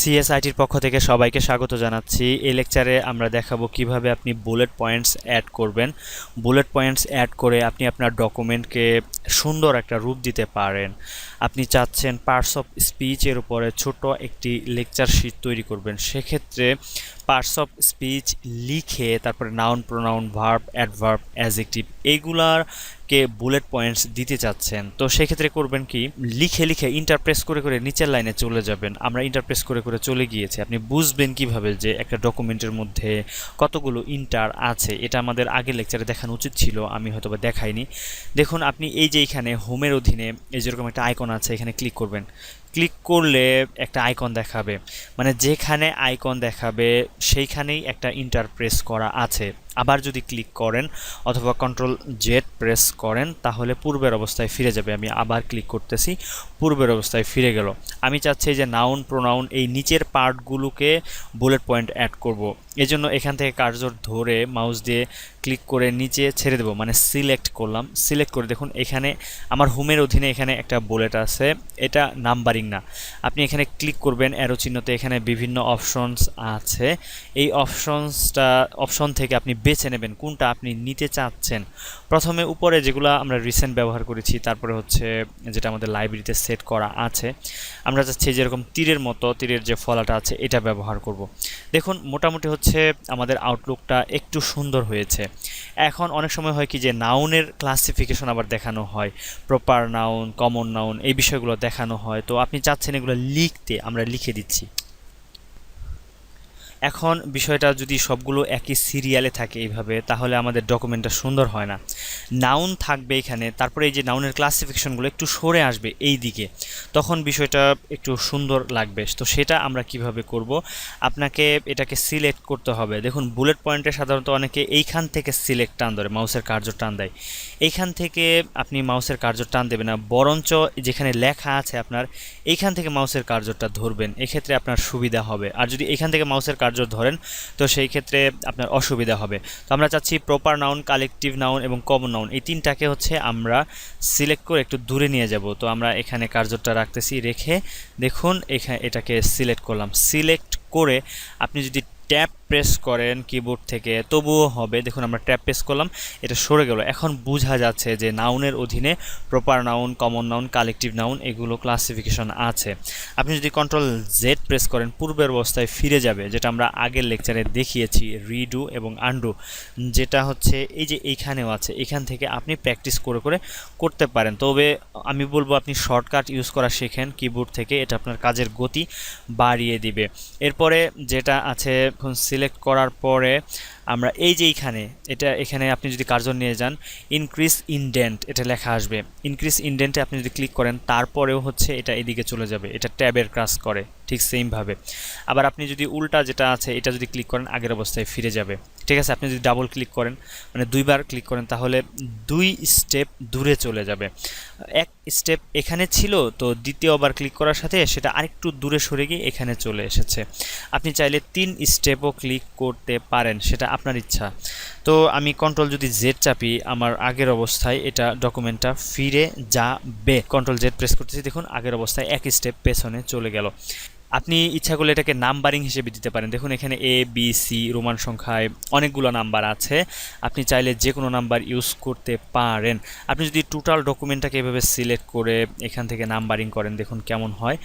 সিএসআইটির পক্ষ থেকে সবাইকে স্বাগত জানাচ্ছি। এই লেকচারে আমরা দেখাবো কিভাবে আপনি বুলেট পয়েন্টস অ্যাড করবেন। বুলেট পয়েন্টস অ্যাড করে আপনি আপনার ডকুমেন্টকে সুন্দর একটা রূপ দিতে পারেন। আপনি চাচ্ছেন পার্টস অফ স্পিচের উপরে ছোট একটি লেকচার শিট তৈরি করবেন। সেক্ষেত্রে পার্টস অফ স্পিচ লিখে তারপরে noun, pronoun, verb, adverb, adjective এইগুলারকে বুলেট পয়েন্টস দিতে চাচ্ছেন। তো সেক্ষেত্রে করবেন কি, লিখে লিখে ইন্টারপ্রেস করে করে নিচের লাইনে চলে যাবেন। আমরা ইন্টারপ্রেস করে করে চলে গিয়েছি। আপনি বুঝবেন কিভাবে যে একটা ডকুমেন্টের মধ্যে কতগুলো ইন্টার আছে। এটা আমাদের আগের লেকচারে দেখানো উচিত ছিল, আমি হয়তোবা দেখাইনি। দেখুন, আপনি এই যে এখানে হোমের অধীনে এই যেরকম একটা আইকন আছে, এখানে ক্লিক করবেন। ক্লিক করলে একটা আইকন দেখাবে, মানে যেখানে আইকন দেখাবে সেইখানেই একটা ইন্টারপ্রেস করা আছে। আবার যদি ক্লিক করেন অথবা কন্ট্রোল জেড প্রেস করেন তাহলে পূর্বের অবস্থায় ফিরে যাবে। আমি আবার ক্লিক করতেছি, পূর্বের অবস্থায় ফিরে গেল। আমি চাচ্ছি যে নাউন, প্রোনাউন এই নিচের পার্টগুলোকে বুলেট পয়েন্ট অ্যাড করব। এজন্য এখান থেকে কার্সর ধরে মাউস দিয়ে ক্লিক করে নিচে ছেড়ে দেবো, মানে সিলেক্ট করলাম। সিলেক্ট করে দেখুন এখানে আমার হোমের অধীনে এখানে একটা বুলেট আছে, এটা নাম্বারিং না। আপনি এখানে ক্লিক করবেন অ্যারো চিহ্নতে, এখানে বিভিন্ন অপশনস আছে। এই অপশন থেকে আপনি বেছে নেবেন কোনটা আপনি নিতে চাচ্ছেন। প্রথমে উপরে যেগুলো আমরা রিসেন্ট ব্যবহার করেছি, তারপরে হচ্ছে যেটা আমাদের লাইব্রেরিতে সেট করা আছে। আমরা চাচ্ছি যেরকম তীরের মতো, তীরের যে ফলাটা আছে এটা ব্যবহার করব। দেখুন মোটামুটি হচ্ছে আমাদের আউটলুকটা একটু সুন্দর হয়েছে। এখন অনেক সময় হয় কি যে নাউনের ক্লাসিফিকেশন আবার দেখানো হয়, প্রপার নাউন, কমন নাউন এই বিষয়গুলো দেখানো হয়। তো আপনি চাচ্ছেন এগুলো লিখতে, আমরা লিখে দিচ্ছি। এখন বিষয়টা যদি সবগুলো একই সিরিয়ালে থাকে এইভাবে, তাহলে আমাদের ডকুমেন্টটা সুন্দর হয় না। নাউন থাকবে এখানে, তারপরে এই যে নাউনের ক্লাসিফিকেশনগুলো একটু সরে আসবে এই দিকে, তখন বিষয়টা একটু সুন্দর লাগবে। তো সেটা আমরা কিভাবে করব, আপনাকে এটাকে সিলেক্ট করতে হবে। দেখুন বুলেট পয়েন্টে সাধারণত অনেকে এইখান থেকে সিলেক্ট টান ধরে, মাউসের কার্সর টান দেয়। এইখান থেকে আপনি মাউসের কার্সর টান দেবেন না, বরঞ্চ যেখানে লেখা আছে আপনার এইখান থেকে মাউসের কার্সরটা ধরবেন, এক্ষেত্রে আপনার সুবিধা হবে। আর যদি এখান থেকে মাউসের কার্সর ধরেন তো সেই ক্ষেত্রে আপনার অসুবিধা হবে। তো আমরা চাচ্ছি প্রপার নাউন, কালেকটিভ নাউন এবং কমন নাউন এই তিনটাকে হচ্ছে আমরা সিলেক্ট করে একটু দূরে নিয়ে যাব। তো আমরা এখানে কার্সরটা রাখতেছি, রেখে দেখুন এখানে এটাকে সিলেক্ট করলাম। সিলেক্ট করে আপনি যদি ট্যাব প্রেস করেন কিবোর্ড থেকে তবুও হবে। দেখুন আমরা ট্যাব প্রেস করলাম, এটা সরে গেল। এখন বোঝা যাচ্ছে যে নাউনের অধীনে proper noun, common noun, collective noun এগুলো ক্লাসিফিকেশন আছে। আপনি যদি কন্ট্রোল জেড প্রেস করেন পূর্বের অবস্থায় ফিরে যাবে, যেটা আমরা আগের লেকচারে দেখিয়েছি, রিডু এবং আন্ডু। যেটা হচ্ছে এই যে এইখানেও আছে, এখান থেকে আপনি প্র্যাকটিস করে করে করতে পারেন। তবে আমি বলবো আপনি শর্টকাট ইউজ করা শেখেন কিবোর্ড থেকে, এটা আপনার কাজের গতি বাড়িয়ে দিবে। এরপরে যেটা আছে, এখন সিলেক্ট করার পরে আমরা এই যে এখানে আপনি যদি কার্সর নিয়ে যান, ইনক্রিজ ইনডেন্ট এটা লেখা আসবে। ইনক্রিজ ইনডেন্টে আপনি যদি ক্লিক করেন তারপরেও হচ্ছে এটা এদিকে চলে যাবে, এটা ট্যাবের কাজ করে ঠিক সেমভাবে। আবার আপনি যদি উল্টা যেটা আছে এটা যদি ক্লিক করেন আগের অবস্থায় ফিরে যাবে। ঠিক আছে, আপনি যদি ডাবল ক্লিক করেন, মানে দুইবার ক্লিক করেন, তাহলে 2 স্টেপ দূরে চলে যাবে। এক স্টেপ এখানে ছিল, তো দ্বিতীয়বার ক্লিক করার সাথে সেটা আরেকটু দূরে সরে গিয়ে এখানে চলে এসেছে। আপনি চাইলে 3 স্টেপও ক্লিক করতে পারেন, সেটা আপনার ইচ্ছা। তো আমি কন্ট্রোল যদি জেড চাপি, আমার আগের অবস্থায় এটা ডকুমেন্টটা ফিরে যাবে। কন্ট্রোল জেড প্রেস করতেছি, দেখুন আগের অবস্থায় এক স্টেপ পেছনে চলে গেল। আপনি ইচ্ছা করলে এটাকে নাম্বারিং হিসেবে দিতে পারেন। দেখুন এখানে এ বি সি রোমান সংখ্যায় অনেকগুলো নাম্বার আছে, আপনি চাইলে যে কোনো নাম্বার ইউজ করতে পারেন। আপনি যদি টোটাল ডকুমেন্টটাকে এভাবে সিলেক্ট করে এখান থেকে নাম্বারিং করেন, দেখুন কেমন হয়।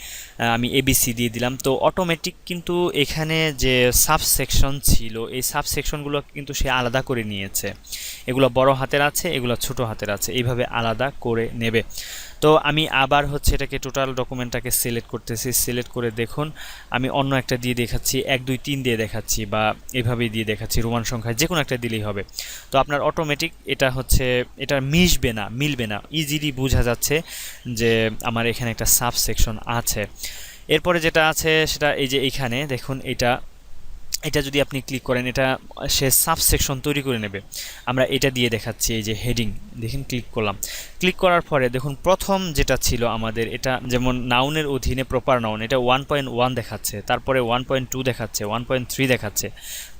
আমি এবিসি দিয়ে দিলাম, তো অটোমেটিক কিন্তু এখানে যে সাব সেকশন ছিল এই সাব সেকশনগুলো কিন্তু সে আলাদা করে নিয়েছে। এগুলো বড় হাতের আছে, এগুলো ছোট হাতের আছে, এইভাবে আলাদা করে নেবে। তো আমি আবার হচ্ছে এটাকে টোটাল ডকুমেন্টটাকে সিলেক্ট করতেছি। সিলেক্ট করে দেখুন আমি অন্য একটা দিয়ে দেখাচ্ছি, 1 2 3 দিয়ে দেখাচ্ছি, বা এভাবেই দিয়ে দেখাচ্ছি, রোমান সংখ্যায় যে কোনো একটা দিলেই হবে। তো আপনার অটোমেটিক এটা হচ্ছে এটা মিলবে না, ইজিলি বোঝা যাচ্ছে যে আমার এখানে একটা সাব সেকশন আছে। এরপরে যেটা আছে সেটা এই যে এইখানে দেখুন এটা এটা যদি আপনি ক্লিক করেন এটা সে সাবসেকশন তৈরি করে নেবে। আমরা এটা দিয়ে দেখাচ্ছি, এই যে হেডিং দেখেন, ক্লিক করলাম। ক্লিক করার পরে দেখুন প্রথম যেটা ছিল আমাদের, এটা যেমন নাউনের অধীনে প্রপার নাউন, এটা 1.1 দেখাচ্ছে, তারপরে 1.2 দেখাচ্ছে, 1.3 দেখাচ্ছে,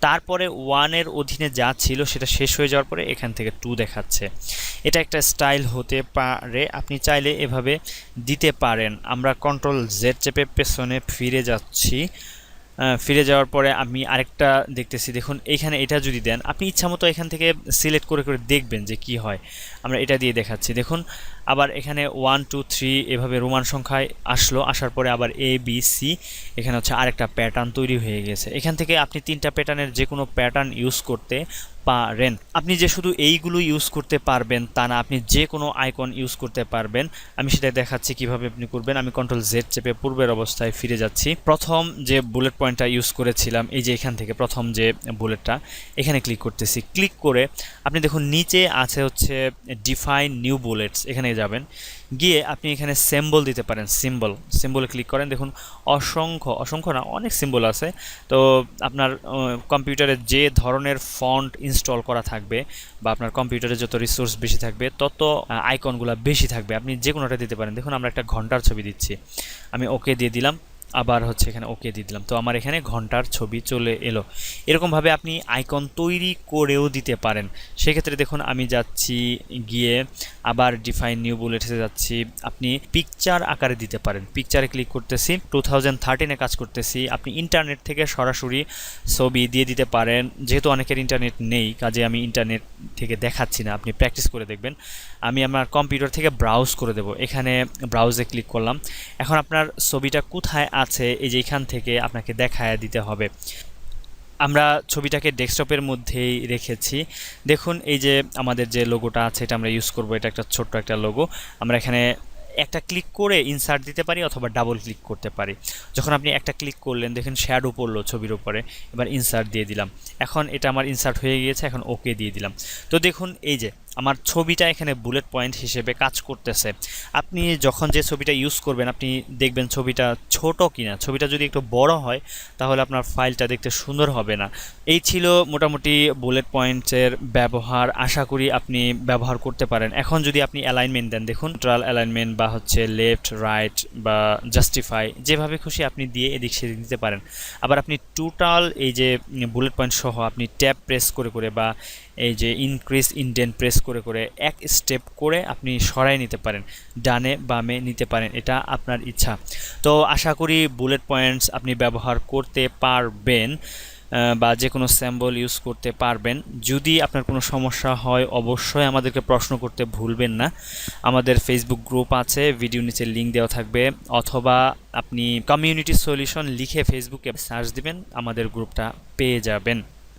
তারপরে 1-এর অধীনে যা ছিল সেটা শেষ হয়ে যাওয়ার পরে এখান থেকে 2 দেখাচ্ছে। এটা একটা স্টাইল হতে পারে, আপনি চাইলে এভাবে দিতে পারেন। আমরা কন্ট্রোল জেড চেপে পেছনে ফিরে যাচ্ছি। ফিরে যাওয়ার পরে আমি আরেকটা দেখতেছি, দেখুন এইখানে এটা যদি দেন আপনি ইচ্ছামতো এখান থেকে সিলেক্ট করে করে দেখবেন যে কি হয়। আমরা এটা দিয়ে দেখাচ্ছি, দেখুন আবার এখানে 1 2 3 এভাবে রোমান সংখ্যায় আসলো, আসার পরে আবার এ বি সি, এখানে হচ্ছে আরেকটা প্যাটার্ন তৈরি হয়ে গেছে। এখান থেকে আপনি 3টা প্যাটার্নের যে কোনো প্যাটার্ন ইউজ করতে পারেন। আপনি যে শুধু এইগুলো ইউজ করতে পারবেন তা না, আপনি যে কোনো আইকন ইউজ করতে পারবেন। আমি সেটা দেখাচ্ছি কিভাবে আপনি করবেন। আমি কন্ট্রোল জেড চেপে পূর্বের অবস্থায় ফিরে যাচ্ছি। প্রথম যে বুলেট পয়েন্টটা ইউজ করেছিলাম, এই যে এখান থেকে প্রথম যে বুলেটটা, এখানে ক্লিক করতেছি। ক্লিক করে আপনি দেখুন নিচে আছে হচ্ছে ডিফাইন নিউ বুলেটস, এখানে যাবেন, গিয়ে আপনি এখানে সিম্বল দিতে পারেন। সিম্বলে ক্লিক করেন, দেখুন অসংখ্য না, অনেক সিম্বল আছে। তো আপনার কম্পিউটারে যে ধরনের ফন্ট ইনস্টল করা থাকবে বা আপনার কম্পিউটারে যত রিসোর্স বেশি থাকবে তত আইকনগুলো বেশি থাকবে, আপনি যে কোনোটা দিতে পারেন। দেখুন আমরা একটা ঘন্টার ছবি দিচ্ছি, আমি ওকে দিয়ে দিলাম, আবার হচ্ছে এখানে ওকে দিয়ে দিলাম, তো আমার এখানে ঘন্টার ছবি চলে এলো। এরকমভাবে আপনি আইকন তৈরি করেও দিতে পারেন। সেক্ষেত্রে দেখুন আমি যাচ্ছি, গিয়ে আবার ডিফাইন নিউ বুলেটসে যাচ্ছি, আপনি পিকচার আকারে দিতে পারেন। পিকচারে ক্লিক করতেছি, 2013-এ কাজ করতেছি। আপনি ইন্টারনেট থেকে সরাসরি ছবি দিয়ে দিতে পারেন। যেহেতু অনেকের ইন্টারনেট নেই, কাজে আমি ইন্টারনেট থেকে দেখাচ্ছি না, আপনি প্র্যাকটিস করে দেখবেন। আমি আমার কম্পিউটার থেকে ব্রাউজ করে দেব, এখানে ব্রাউজে ক্লিক করলাম। এখন আপনার ছবিটা কোথায় আছে এই যে এখান থেকে আপনাকে দেখায় দিতে হবে। আমরা ছবিটাকে ডেস্কটপের মধ্যেই রেখেছি। দেখুন এই যে আমাদের যে লোগোটা আছে এটা আমরা ইউজ করব, এটা একটা ছোট্ট একটা লোগো। আমরা এখানে একটা ক্লিক করে ইনসার্ট দিতে পারি অথবা ডাবল ক্লিক করতে পারি। যখন আপনি একটা ক্লিক করলেন দেখেন শ্যাডো পড়লো ছবির উপরে, এবার ইনসার্ট দিয়ে দিলাম। এখন এটা আমার ইনসার্ট হয়ে গিয়েছে, এখন ওকে দিয়ে দিলাম। তো দেখুন এই যে আমার ছবিটা এখানে বুলেট পয়েন্ট হিসেবে কাজ করতেছে। আপনি যখন যে ছবিটা ইউজ করবেন আপনি দেখবেন ছবিটা ছোট কিনা। ছবিটা যদি একটু বড় হয় তাহলে আপনার ফাইলটা দেখতে সুন্দর হবে না। এই ছিল মোটামুটি বুলেট পয়েন্টসের ব্যবহার, আশা করি আপনি ব্যবহার করতে পারেন। এখন যদি আপনি অ্যালাইনমেন্ট দেন, দেখুন টোটাল অ্যালাইনমেন্ট বা হচ্ছে লেফট রাইট বা জাস্টিফাই, যেভাবে খুশি আপনি দিয়ে এদিক সেদিক দিতে পারেন। আবার আপনি টোটাল এই যে বুলেট পয়েন্ট সহ আপনি ট্যাব প্রেস করে করে বা এই যে ইনক্রিজ ইনডেন্ট প্রেস করে করে এক স্টেপ করে আপনি সরাই নিতে পারেন, ডানে বামে নিতে পারেন, এটা আপনার ইচ্ছা। তো আশা করি বুলেট পয়েন্টস আপনি ব্যবহার করতে পারবেন বা যে কোনো সিম্বল ইউজ করতে পারবেন। যদি আপনার কোনো সমস্যা হয় অবশ্যই আমাদেরকে প্রশ্ন করতে ভুলবেন না। আমাদের ফেসবুক গ্রুপ আছে, ভিডিও নিচে লিঙ্ক দেওয়া থাকবে, অথবা আপনি কমিউনিটি সলিউশন লিখে ফেসবুকে সার্চ দিবেন, আমাদের গ্রুপটা পেয়ে যাবেন।